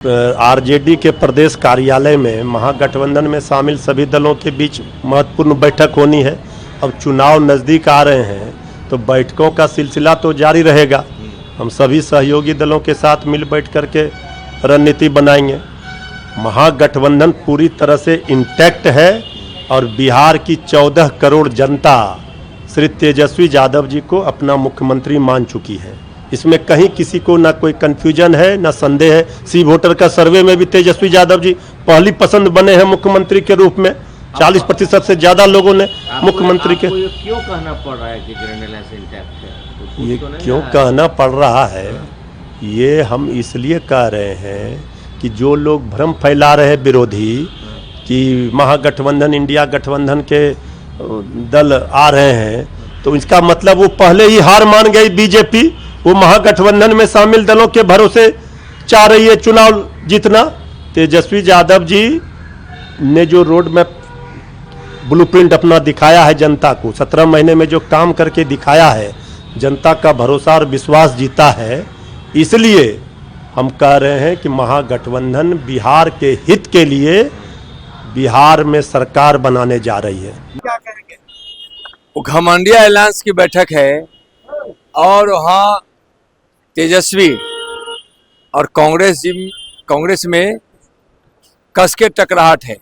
RJD के प्रदेश कार्यालय में महागठबंधन में शामिल सभी दलों के बीच महत्वपूर्ण बैठक होनी है। अब चुनाव नज़दीक आ रहे हैं तो बैठकों का सिलसिला तो जारी रहेगा। हम सभी सहयोगी दलों के साथ मिल बैठ करके रणनीति बनाएंगे। महागठबंधन पूरी तरह से इंटैक्ट है और बिहार की 14 करोड़ जनता श्री तेजस्वी यादव जी को अपना मुख्यमंत्री मान चुकी है। इसमें कहीं किसी को ना कोई कंफ्यूजन है ना संदेह है। सी वोटर का सर्वे में भी तेजस्वी यादव जी पहली पसंद बने हैं मुख्यमंत्री के रूप में। 40% से ज्यादा लोगों ने मुख्यमंत्री के ये क्यों कहना पड़ रहा है कि जनरल इंटैक्ट है? ये क्यों कहना पड़ रहा है, ये हम इसलिए कह रहे हैं कि जो लोग भ्रम फैला रहे विरोधी कि महागठबंधन इंडिया गठबंधन के दल आ रहे हैं, तो इसका मतलब वो पहले ही हार मान गई बीजेपी। वो महागठबंधन में शामिल दलों के भरोसे चाह रही है चुनाव जीतना। तेजस्वी यादव जी ने जो रोड मैप ब्लूप्रिंट अपना दिखाया है जनता को, 17 महीने में जो काम करके दिखाया है, जनता का भरोसा और विश्वास जीता है। इसलिए हम कह रहे हैं कि महागठबंधन बिहार के हित के लिए बिहार में सरकार बनाने जा रही है। क्या करेंगे? वो घमंडिया अलायंस की बैठक है और वहाँ तेजस्वी और कांग्रेस में कस के टकराहट है।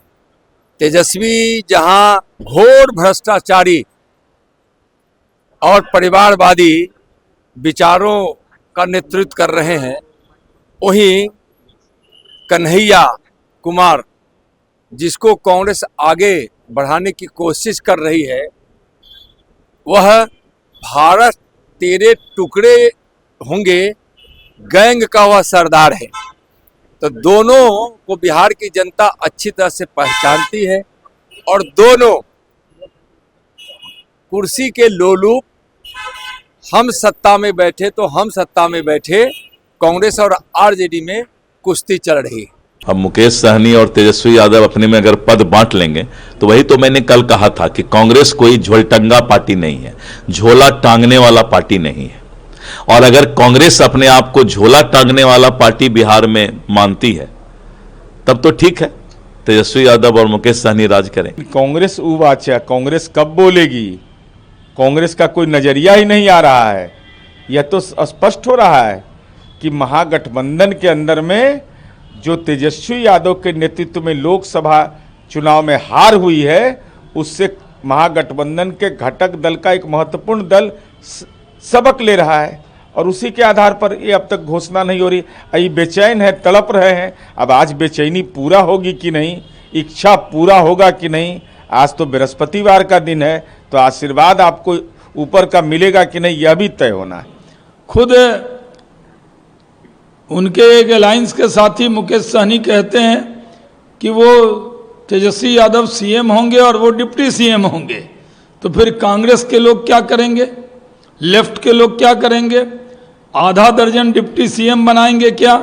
तेजस्वी जहाँ घोर भ्रष्टाचारी और परिवारवादी विचारों का नेतृत्व कर रहे हैं, वहीं कन्हैया कुमार जिसको कांग्रेस आगे बढ़ाने की कोशिश कर रही है, वह भारत तेरे टुकड़े होंगे गैंग का वह सरदार है। तो दोनों को बिहार की जनता अच्छी तरह से पहचानती है और दोनों कुर्सी के लोलूप हम सत्ता में बैठे तो हम सत्ता में बैठे, कांग्रेस और आरजेडी में कुश्ती चल रही है। अब मुकेश सहनी और तेजस्वी यादव अपने में अगर पद बांट लेंगे तो वही तो मैंने कल कहा था कि कांग्रेस कोई झोलटंगा पार्टी नहीं है, झोला टांगने वाला पार्टी नहीं है। और अगर कांग्रेस अपने आप को झोला टांगने वाला पार्टी बिहार में मानती है तब तो ठीक है, तेजस्वी यादव और मुकेश सहनी राज करें। कांग्रेस उबाचा, कांग्रेस कब बोलेगी? कांग्रेस का कोई नजरिया ही नहीं आ रहा है। यह तो स्पष्ट हो रहा है कि महागठबंधन के अंदर में जो तेजस्वी यादव के नेतृत्व में लोकसभा चुनाव में हार हुई है, उससे महागठबंधन के घटक दल का एक महत्वपूर्ण दल सबक ले रहा है और उसी के आधार पर ये अब तक घोषणा नहीं हो रही। ये बेचैन है, तड़प रहे हैं। अब आज बेचैनी पूरा होगी कि नहीं, इच्छा पूरा होगा कि नहीं। आज तो बृहस्पतिवार का दिन है, तो आशीर्वाद आपको ऊपर का मिलेगा कि नहीं, यह भी तय होना है। खुद उनके एक अलायंस के साथी मुकेश सहनी कहते हैं कि वो तेजस्वी यादव सीएम होंगे और वो डिप्टी सीएम होंगे। तो फिर कांग्रेस के लोग क्या करेंगे? लेफ्ट के लोग क्या करेंगे? आधा दर्जन डिप्टी सीएम बनाएंगे क्या?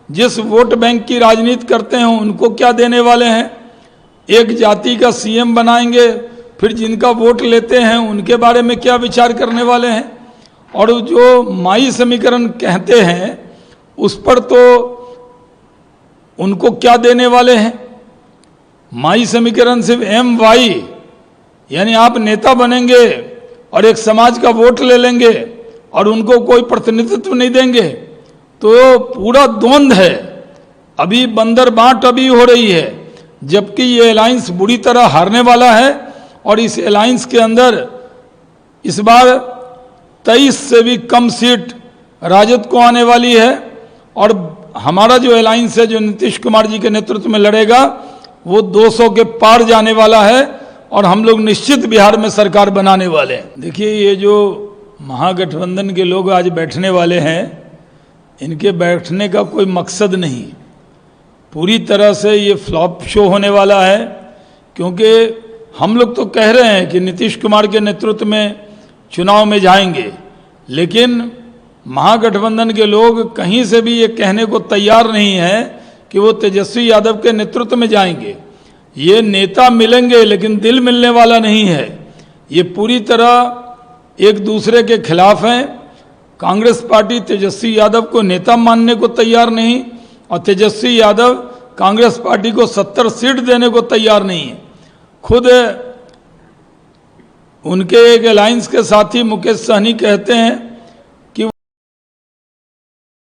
जिस वोट बैंक की राजनीति करते हैं उनको क्या देने वाले हैं? एक जाति का सीएम बनाएंगे, फिर जिनका वोट लेते हैं उनके बारे में क्या विचार करने वाले हैं? और जो माई समीकरण कहते हैं उस पर तो उनको क्या देने वाले हैं? माई समीकरण सिर्फ MY, यानी आप नेता बनेंगे और एक समाज का वोट ले लेंगे और उनको कोई प्रतिनिधित्व नहीं देंगे, तो पूरा द्वंद्व है। अभी बंदर बांट अभी हो रही है, जबकि ये अलायंस बुरी तरह हारने वाला है। और इस अलायंस के अंदर इस बार 23 से भी कम सीट राजद को आने वाली है और हमारा जो अलायंस है, जो नीतीश कुमार जी के नेतृत्व में लड़ेगा, वो 200 के पार जाने वाला है और हम लोग निश्चित बिहार में सरकार बनाने वाले हैं। देखिए, ये जो महागठबंधन के लोग आज बैठने वाले हैं, इनके बैठने का कोई मकसद नहीं। पूरी तरह से ये फ्लॉप शो होने वाला है, क्योंकि हम लोग तो कह रहे हैं कि नीतीश कुमार के नेतृत्व में चुनाव में जाएंगे, लेकिन महागठबंधन के लोग कहीं से भी ये कहने को तैयार नहीं है कि वो तेजस्वी यादव के नेतृत्व में जाएंगे। ये नेता मिलेंगे लेकिन दिल मिलने वाला नहीं है। ये पूरी तरह एक दूसरे के खिलाफ हैं। कांग्रेस पार्टी तेजस्वी यादव को नेता मानने को तैयार नहीं और तेजस्वी यादव कांग्रेस पार्टी को 70 सीट देने को तैयार नहीं है। खुद उनके एक अलायंस के साथी मुकेश सहनी कहते हैं